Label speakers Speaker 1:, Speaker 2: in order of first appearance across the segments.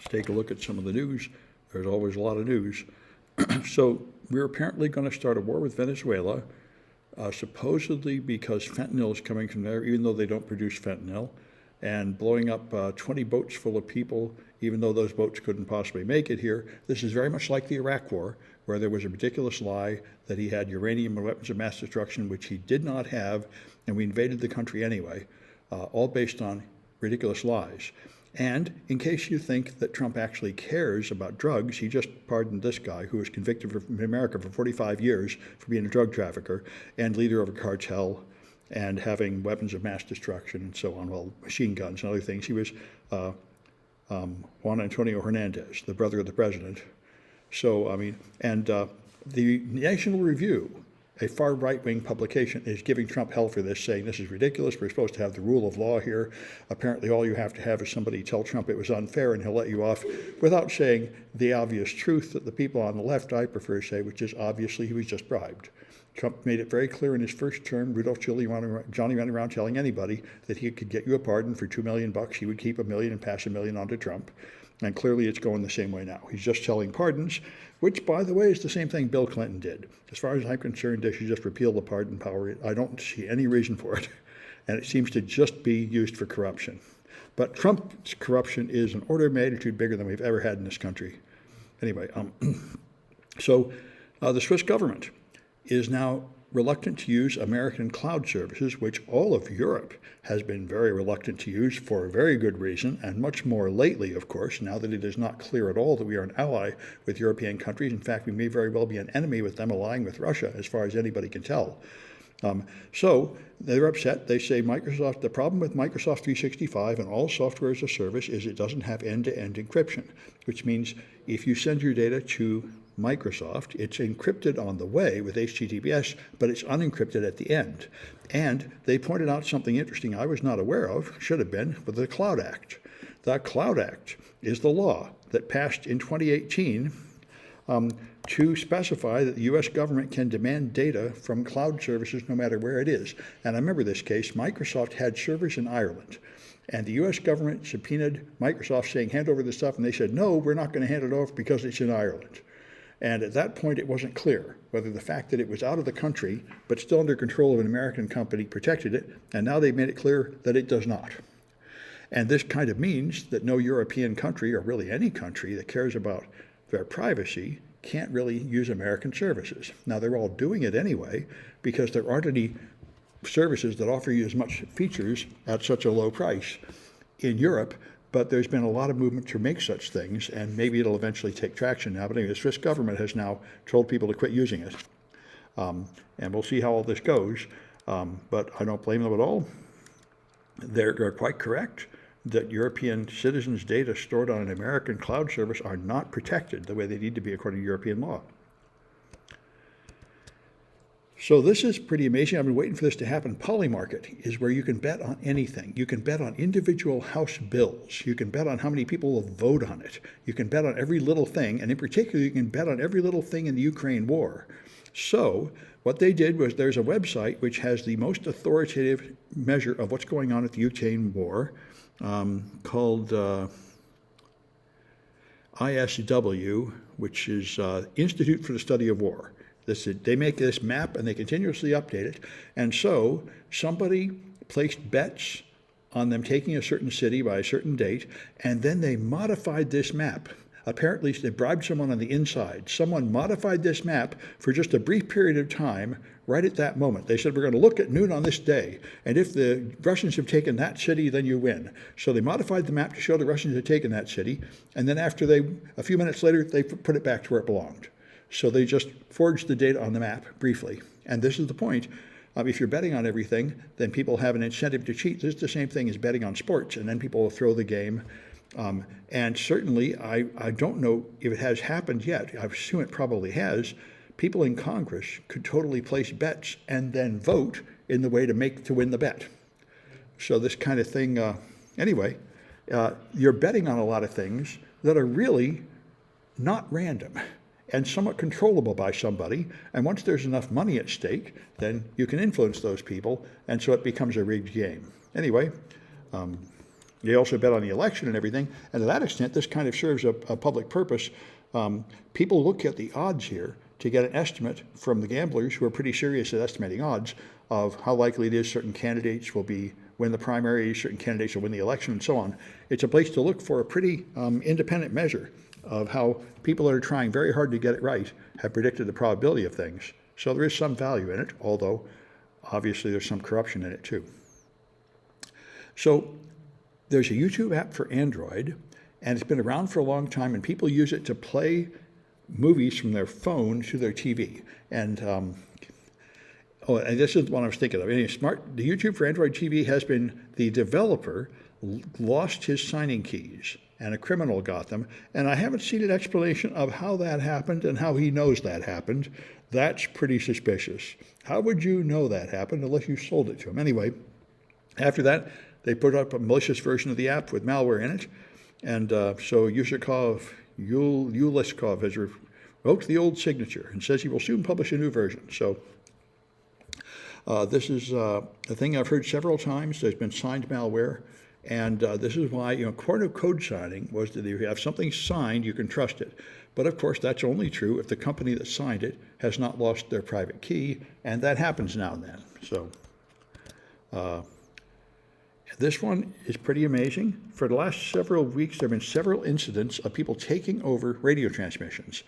Speaker 1: take a look at some of the news. There's always a lot of news. So we're apparently going to start a war with Venezuela, supposedly because fentanyl is coming from there, even though they don't produce fentanyl, and blowing up 20 boats full of people, even though those boats couldn't possibly make it here. This is very much like the Iraq War, where there was a ridiculous lie that he had uranium and weapons of mass destruction, which he did not have, and we invaded the country anyway, all based on ridiculous lies. And in case you think that Trump actually cares about drugs, he just pardoned this guy who was convicted in America for 45 years for being a drug trafficker and leader of a cartel and having weapons of mass destruction and so on, well, machine guns and other things. He was Juan Antonio Hernandez, the brother of the president. So, I mean, and the National Review, a far right-wing publication, is giving Trump hell for this, saying this is ridiculous. We're supposed to have the rule of law here. Apparently all you have to have is somebody tell Trump it was unfair and he'll let you off without saying the obvious truth that the people on the left, I prefer to say, which is obviously he was just bribed. Trump made it very clear in his first term, Johnny running around telling anybody that he could get you a pardon for $2 million. He would keep $1 million and pass $1 million on to Trump. And clearly it's going the same way now. He's just selling pardons, which, by the way, is the same thing Bill Clinton did. As far as I'm concerned, they should just repeal the pardon power. I don't see any reason for it. And it seems to just be used for corruption. But Trump's corruption is an order of magnitude bigger than we've ever had in this country. Anyway, so the Swiss government is now reluctant to use American cloud services, which all of Europe has been very reluctant to use for a very good reason, and much more lately, of course, now that it is not clear at all that we are an ally with European countries. In fact, we may very well be an enemy with them, allying with Russia, as far as anybody can tell. So they're upset. They say Microsoft, the problem with Microsoft 365 and all software as a service is it doesn't have end-to-end encryption, which means if you send your data to Microsoft, it's encrypted on the way with HTTPS, but it's unencrypted at the end. And they pointed out something interesting I was not aware of, should have been, with the Cloud Act. The Cloud Act is the law that passed in 2018 to specify that the U.S. government can demand data from cloud services no matter where it is. And I remember this case. Microsoft had servers in Ireland. And the U.S. government subpoenaed Microsoft saying, hand over this stuff. And they said, no, we're not going to hand it over because it's in Ireland. And at that point, it wasn't clear whether the fact that it was out of the country, but still under control of an American company, protected it. And now they've made it clear that it does not. And this kind of means that no European country, or really any country that cares about their privacy, can't really use American services. Now, they're all doing it anyway because there aren't any services that offer you as much features at such a low price in Europe. But there's been a lot of movement to make such things, and maybe it'll eventually take traction now. But anyway, the Swiss government has now told people to quit using it. And we'll see how all this goes. But I don't blame them at all. They're quite correct that European citizens' data stored on an American cloud service are not protected the way they need to be according to European law. So this is pretty amazing. I've been waiting for this to happen. Polymarket is where you can bet on anything. You can bet on individual house bills. You can bet on how many people will vote on it. You can bet on every little thing. And in particular, you can bet on every little thing in the Ukraine war. So what they did was there's a website which has the most authoritative measure of what's going on at the Ukraine war called ISW, which is Institute for the Study of War. They make this map and they continuously update it. And so somebody placed bets on them taking a certain city by a certain date, and then they modified this map. Apparently, they bribed someone on the inside. Someone modified this map for just a brief period of time right at that moment. They said, we're going to look at noon on this day, and if the Russians have taken that city, then you win. So they modified the map to show the Russians had taken that city, and then a few minutes later, they put it back to where it belonged. So they just forged the data on the map briefly. And this is the point. If you're betting on everything, then people have an incentive to cheat. This is the same thing as betting on sports, and then people will throw the game. And certainly, I don't know if it has happened yet. I assume it probably has. People in Congress could totally place bets and then vote in the way to win the bet. So this kind of thing, anyway, you're betting on a lot of things that are really not random and somewhat controllable by somebody. And once there's enough money at stake, then you can influence those people, and so it becomes a rigged game. Anyway, They also bet on the election and everything. And to that extent, this kind of serves a public purpose. People look at the odds here to get an estimate from the gamblers who are pretty serious at estimating odds of how likely it is certain candidates will win the primary, certain candidates will win the election, and so on. It's a place to look for a pretty independent measure of how people that are trying very hard to get it right have predicted the probability of things. So there is some value in it, although obviously there's some corruption in it too. So there's a YouTube app for Android, and it's been around for a long time, and people use it to play movies from their phone to their TV. And and this is what I was thinking of. Anyway, the YouTube for Android TV has been, the developer lost his signing keys, and a criminal got them. And I haven't seen an explanation of how that happened and how he knows that happened. That's pretty suspicious. How would you know that happened unless you sold it to him? Anyway, after that, they put up a malicious version of the app with malware in it. And so Yushakov, Uliskov has revoked the old signature and says he will soon publish a new version. So this is a thing I've heard several times. There's been signed malware. And this is why, part of code signing was that if you have something signed, you can trust it. But of course, that's only true if the company that signed it has not lost their private key, and that happens now and then. So this one is pretty amazing. For the last several weeks, there have been several incidents of people taking over radio transmissions.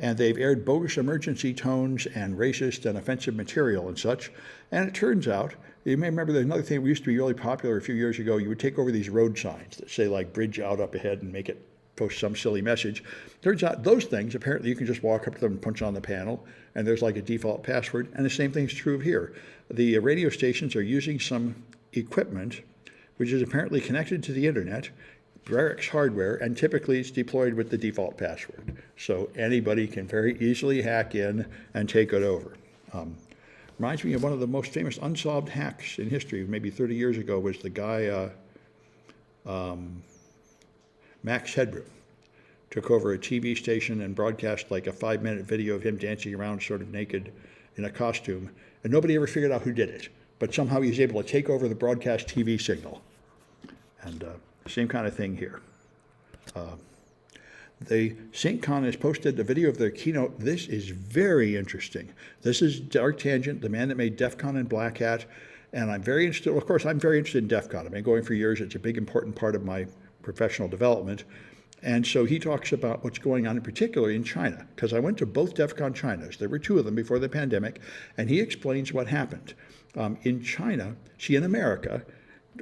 Speaker 1: And they've aired bogus emergency tones and racist and offensive material and such. And it turns out, you may remember there's another thing that used to be really popular a few years ago. You would take over these road signs that say like bridge out up ahead and make it post some silly message. Turns out those things, apparently you can just walk up to them and punch on the panel, and there's like a default password. And the same thing's true here. The radio stations are using some equipment which is apparently connected to the internet, Rarix hardware, and typically it's deployed with the default password. So anybody can very easily hack in and take it over. Reminds me of one of the most famous unsolved hacks in history, maybe 30 years ago, was the guy Max Headroom. Took over a TV station and broadcast like a 5-minute video of him dancing around sort of naked in a costume, and nobody ever figured out who did it. But somehow he was able to take over the broadcast TV signal. And same kind of thing here. The St. Con has posted a video of their keynote. This is very interesting. This is Dark Tangent, the man that made DEF CON and Black Hat. And I'm very interested, of course, I'm very interested in DEF CON. I've been going for years. It's a big, important part of my professional development. And so he talks about what's going on in particular in China, because I went to both DEF CON Chinas. There were 2 of them before the pandemic, and he explains what happened. In China, in America,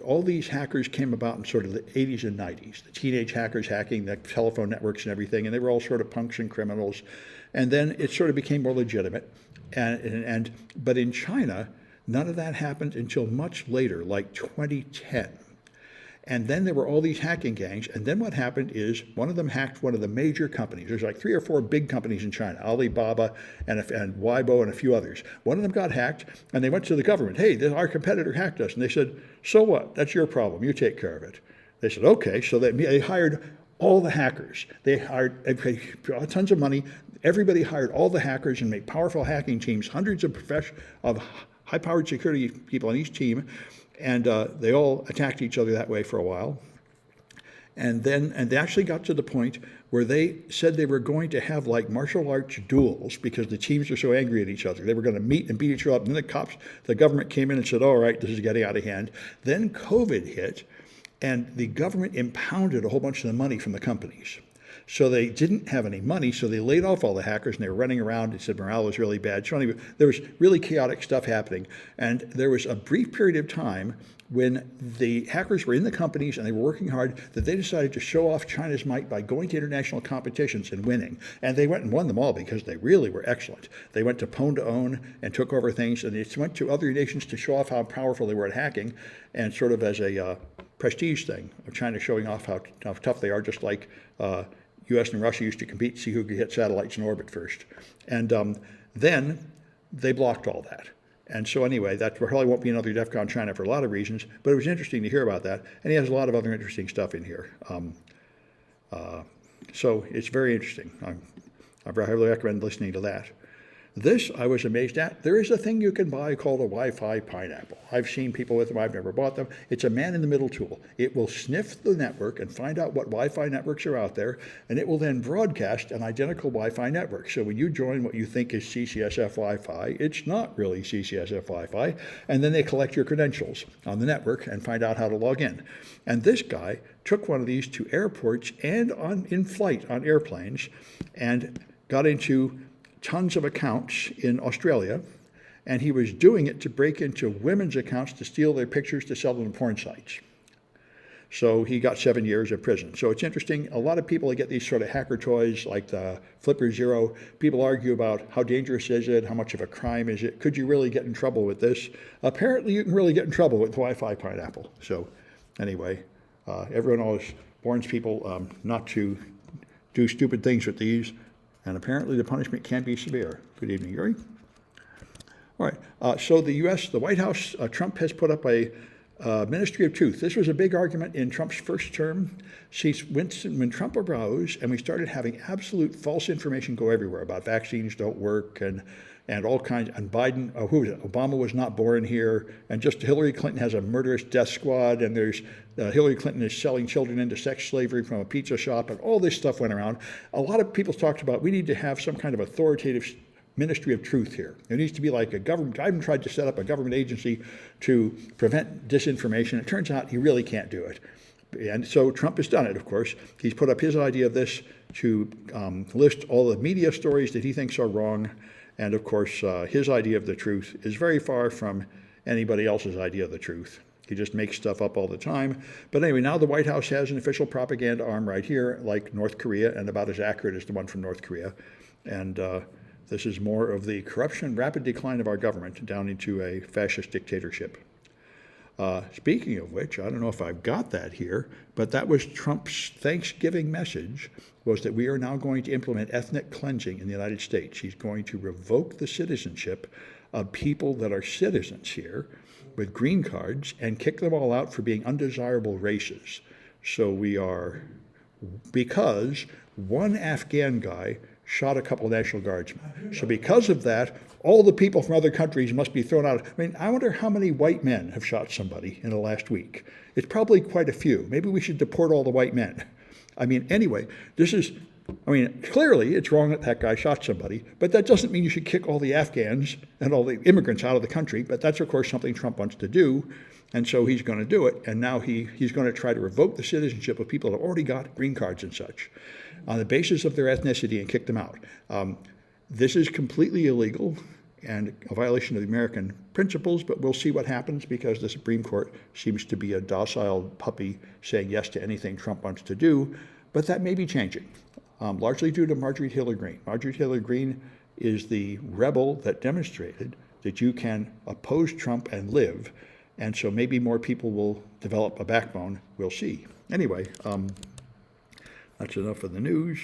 Speaker 1: all these hackers came about in sort of the 80s and 90s, the teenage hackers hacking the telephone networks and everything, and they were all sort of punks and criminals. And then it sort of became more legitimate. But in China, none of that happened until much later, like 2010. And then there were all these hacking gangs. And then what happened is one of them hacked one of the major companies. There's like 3 or 4 big companies in China, Alibaba and Weibo and a few others. One of them got hacked, and they went to the government. Hey, our competitor hacked us. And they said, so what? That's your problem. You take care of it. They said, okay. So they hired all the hackers. They paid tons of money. Everybody hired all the hackers and made powerful hacking teams, hundreds of high-powered security people on each team. And they all attacked each other that way for a while. And they actually got to the point where they said they were going to have like martial arts duels because the teams were so angry at each other. They were going to meet and beat each other up. And then the government came in and said, all right, this is getting out of hand. Then COVID hit, and the government impounded a whole bunch of the money from the companies. So they didn't have any money, so they laid off all the hackers, and they were running around. They said morale was really bad. So anyway, there was really chaotic stuff happening. And there was a brief period of time when the hackers were in the companies and they were working hard that they decided to show off China's might by going to international competitions and winning. And they went and won them all because they really were excellent. They went to Pwn to Own and took over things, and they went to other nations to show off how powerful they were at hacking, and sort of as a prestige thing of China showing off how tough they are, just like U.S. and Russia used to compete to see who could hit satellites in orbit first. And then they blocked all that. And so anyway, that probably won't be another DEF CON China for a lot of reasons, but it was interesting to hear about that. And he has a lot of other interesting stuff in here. So it's very interesting. I highly recommend listening to that. This I was amazed at. There is a thing you can buy called a Wi-Fi pineapple. I've seen people with them. I've never bought them. It's a man-in-the-middle tool. It will sniff the network and find out what Wi-Fi networks are out there, and it will then broadcast an identical Wi-Fi network. So when you join what you think is CCSF Wi-Fi, it's not really CCSF Wi-Fi, and then they collect your credentials on the network and find out how to log in. And this guy took one of these to airports and in flight on airplanes and got into tons of accounts in Australia, and he was doing it to break into women's accounts to steal their pictures to sell them to porn sites. So he got 7 years of prison. So it's interesting. A lot of people that get these sort of hacker toys like the Flipper Zero, people argue about how dangerous is it, how much of a crime is it, could you really get in trouble with this? Apparently you can really get in trouble with the Wi-Fi pineapple. So anyway, everyone always warns people not to do stupid things with these. And apparently the punishment can be severe. Good evening, Yuri. All right, so the White House, Trump has put up a Ministry of Truth. This was a big argument in Trump's first term. When Trump arose and we started having absolute false information go everywhere about vaccines don't work and all kinds, and Biden, Obama was not born here, and just Hillary Clinton has a murderous death squad, and there's Hillary Clinton is selling children into sex slavery from a pizza shop, and all this stuff went around. A lot of people talked about we need to have some kind of authoritative Ministry of Truth here. There needs to be like a government. I even tried to set up a government agency to prevent disinformation. It turns out he really can't do it. And so Trump has done it, of course. He's put up his idea of this to list all the media stories that he thinks are wrong. And of course, his idea of the truth is very far from anybody else's idea of the truth. He just makes stuff up all the time. But anyway, now the White House has an official propaganda arm right here, like North Korea, and about as accurate as the one from North Korea. And this is more of the corruption, rapid decline of our government down into a fascist dictatorship. Speaking of which, I don't know if I've got that here, but that was Trump's Thanksgiving message, was that we are now going to implement ethnic cleansing in the United States. He's going to revoke the citizenship of people that are citizens here with green cards and kick them all out for being undesirable races. So because one Afghan guy shot a couple of National Guardsmen. So because of that, all the people from other countries must be thrown out. I mean, I wonder how many white men have shot somebody in the last week. It's probably quite a few. Maybe we should deport all the white men. I mean, anyway, clearly it's wrong that that guy shot somebody, but that doesn't mean you should kick all the Afghans and all the immigrants out of the country. But that's, of course, something Trump wants to do. And so he's going to do it. And now he's going to try to revoke the citizenship of people that have already got green cards and such on the basis of their ethnicity and kick them out. This is completely illegal and a violation of the American principles, but we'll see what happens because the Supreme Court seems to be a docile puppy saying yes to anything Trump wants to do, but that may be changing, largely due to Marjorie Taylor Greene. Marjorie Taylor Greene is the rebel that demonstrated that you can oppose Trump and live, and so maybe more people will develop a backbone. We'll see. Anyway, that's enough of the news.